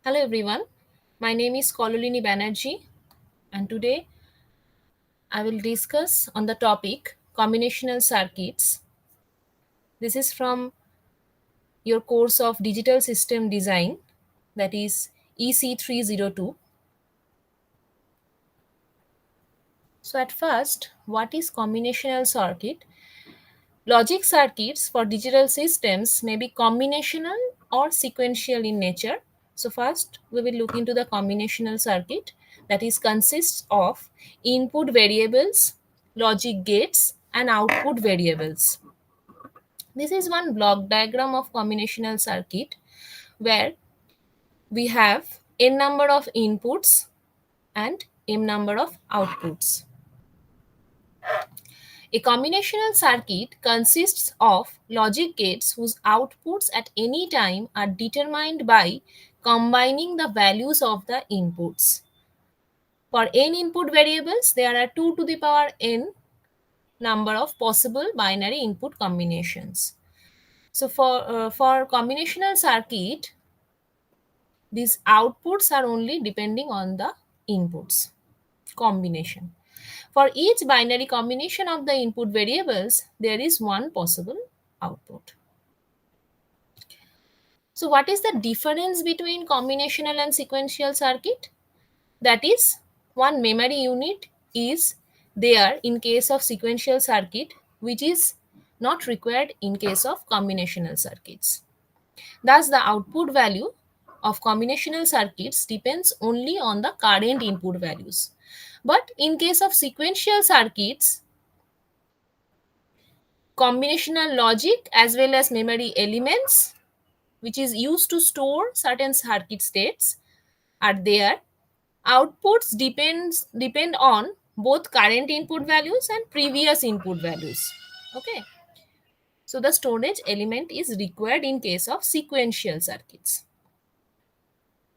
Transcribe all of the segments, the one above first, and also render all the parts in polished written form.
Hello everyone, my name is Kololini Banerjee and today I will discuss on the topic combinational circuits. This is from your course of Digital System Design, that is EC302. So at first, what is combinational circuit? Logic circuits for digital systems may be combinational or sequential in nature. So first we will look into the combinational circuit, that is consists of input variables, logic gates and output variables. This is one block diagram of combinational circuit where we have n number of inputs and m number of outputs. A combinational circuit consists of logic gates whose outputs at any time are determined by combining the values of the inputs. For n input variables, there are 2 to the power n number of possible binary input combinations. So for combinational circuit, these outputs are only depending on the inputs combination. For each binary combination of the input variables, there is one possible output. So what is the difference between combinational and sequential circuit? That is, one memory unit is there in case of sequential circuit, which is not required in case of combinational circuits. Thus, the output value of combinational circuits depends only on the current input values. But in case of sequential circuits, combinational logic as well as memory elements, which is used to store certain circuit states, are there. Outputs depend on both current input values and previous input values. Okay. So the storage element is required in case of sequential circuits.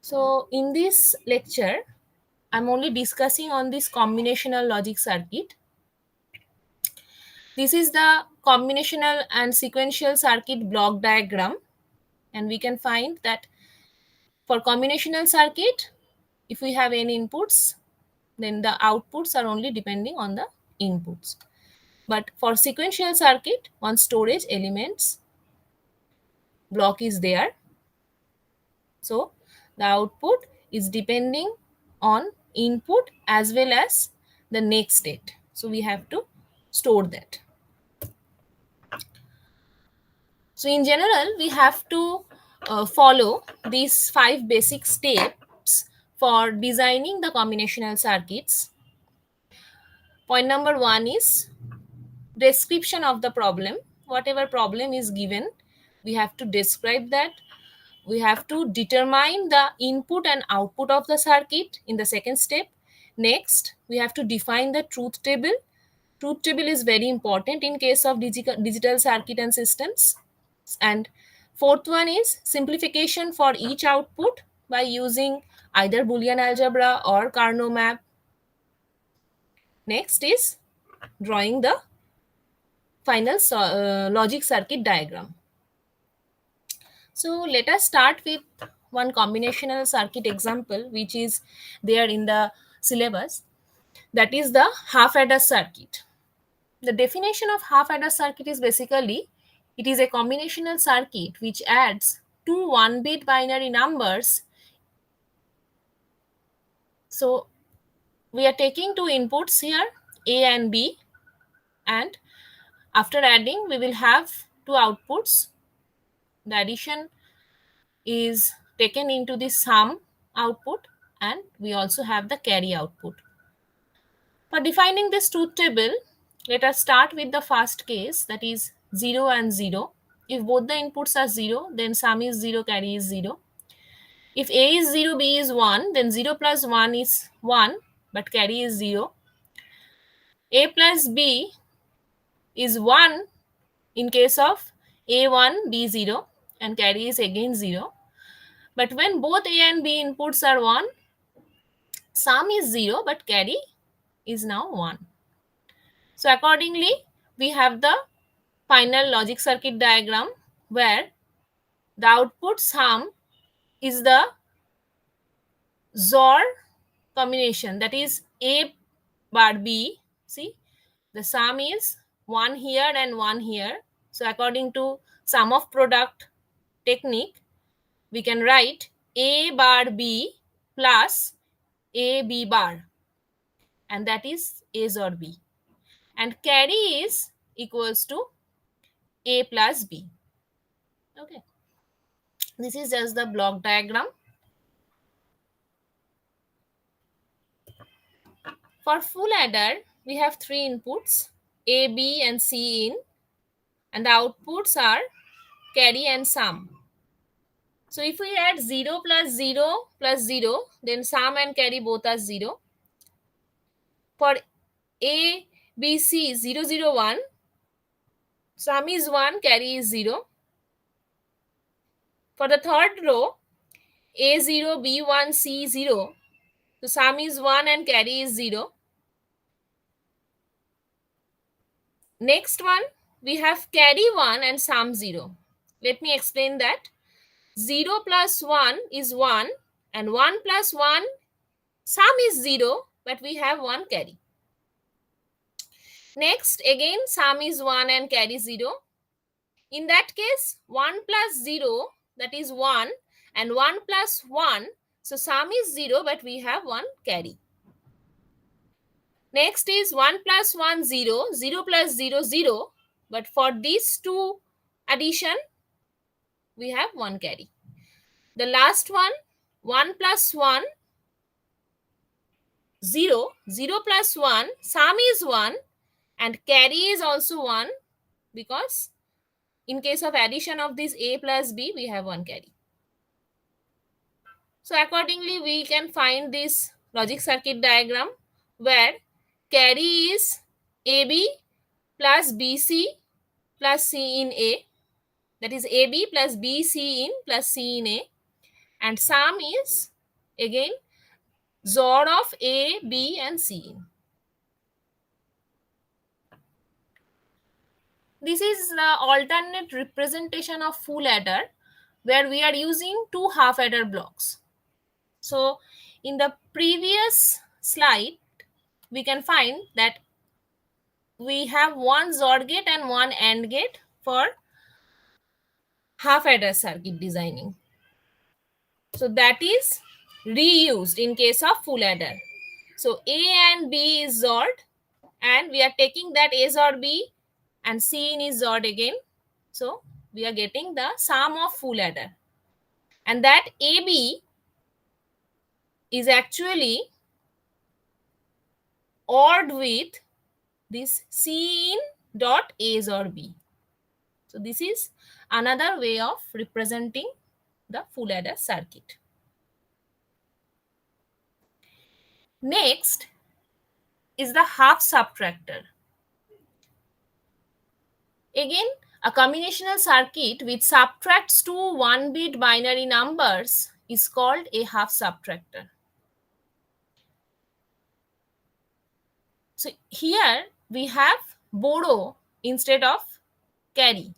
So in this lecture, I'm only discussing on this combinational logic circuit. This is the combinational and sequential circuit block diagram, and we can find that for combinational circuit, if we have n inputs, then the outputs are only depending on the inputs. But for sequential circuit, one storage elements block is there. So the output is depending on input as well as the next state. So we have to store that. So in general, we have to follow these 5 basic steps for designing the combinational circuits. Point number 1 is description of the problem. Whatever problem is given, we have to describe that. We have to determine the input and output of the circuit in the second step. Next, we have to define the truth table. Truth table is very important in case of digital circuit and systems. And fourth one is simplification for each output by using either Boolean algebra or Carnot map. Next is drawing the final logic circuit diagram. So let us start with one combinational circuit example which is there in the syllabus, that is the half adder circuit. The definition of half adder circuit is basically it is a combinational circuit which adds two 1-bit binary numbers. So we are taking two inputs here, A and B, and after adding we will have two outputs. The addition is taken into the sum output and we also have the carry output. For defining this truth table, let us start with the first case, that is 0 and 0. If both the inputs are 0, then sum is 0, carry is 0. If A is 0, B is 1, then 0 plus 1 is 1, but carry is 0. A plus B is 1 in case of A1, B0, and carry is again 0. But when both A and B inputs are 1, sum is 0, but carry is now 1. So accordingly, we have the final logic circuit diagram where the output sum is the XOR combination, that is A bar B. See, the sum is 1 here and 1 here. So according to sum of product technique, we can write A bar B plus A B bar, and that is A XOR B. And carry is equals to A plus B. Okay. This is just the block diagram. For full adder, we have three inputs, A, B, and C in, and the outputs are carry and sum. So if we add 0 plus 0 plus 0, then sum and carry both are 0. For A, B, C 0, 0, 1, sum is 1, carry is 0. For the third row, A0, B1, C0, so sum is 1 and carry is 0. Next one, we have carry 1 and sum 0. Let me explain that. 0 plus 1 is 1 and 1 plus 1, sum is 0, but we have 1 carry. Next, again sum is 1 and carry 0. In that case, 1 plus 0, that is 1, and 1 plus 1, so sum is 0, but we have 1 carry. Next is 1 plus 1, 0, 0 plus 0, 0, but for these two addition, we have 1 carry. The last one, 1 plus 1, 0, 0 plus 1, sum is 1 and carry is also 1, because in case of addition of this A plus B, we have 1 carry. So accordingly, we can find this logic circuit diagram where carry is AB plus BC plus C in A, that is AB plus BC in plus C in A, and sum is again XOR of A, B and C in. This is the alternate representation of full adder where we are using two half adder blocks. So in the previous slide, we can find that we have one XOR gate and one AND gate for half adder circuit designing. So that is reused in case of full adder. So A and B is XORed, and we are taking that A XOR B and C in is XORed again. So we are getting the sum of full adder. And that AB is actually ORed with this C in dot A XOR B. So this is another way of representing the full adder circuit. Next is the half subtractor. Again, a combinational circuit which subtracts two 1-bit binary numbers is called a half subtractor. So here we have borrow instead of carry.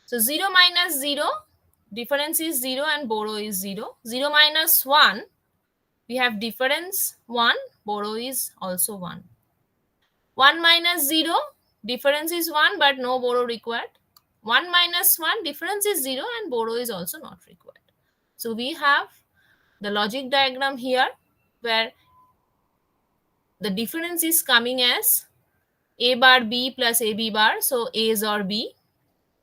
So 0 minus 0, difference is 0 and borrow is 0. 0 minus 1, we have difference 1, borrow is also 1. 1 minus 0, difference is 1 but no borrow required. 1 minus 1, difference is 0 and borrow is also not required. So we have the logic diagram here where the difference is coming as A bar B plus AB bar, so A XOR B,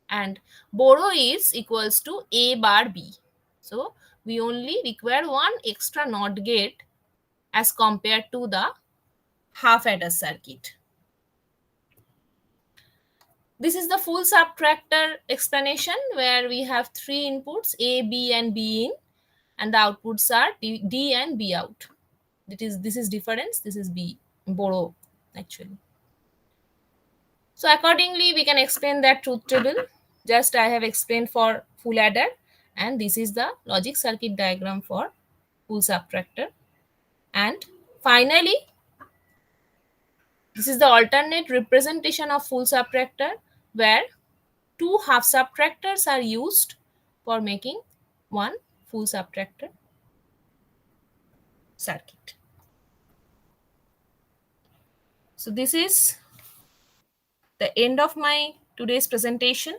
and borrow is equals to A bar B. So we only require one extra NOT gate as compared to the half adder circuit. This is the full subtractor explanation where we have three inputs A, B and B in, and the outputs are D and B out. This is difference, this is B, borrow actually. So accordingly, we can explain that truth table. Just I have explained for full adder, and this is the logic circuit diagram for full subtractor. And finally, this is the alternate representation of full subtractor where two half subtractors are used for making one full subtractor. circuit. So this is the end of my today's presentation.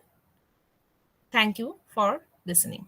Thank you for listening.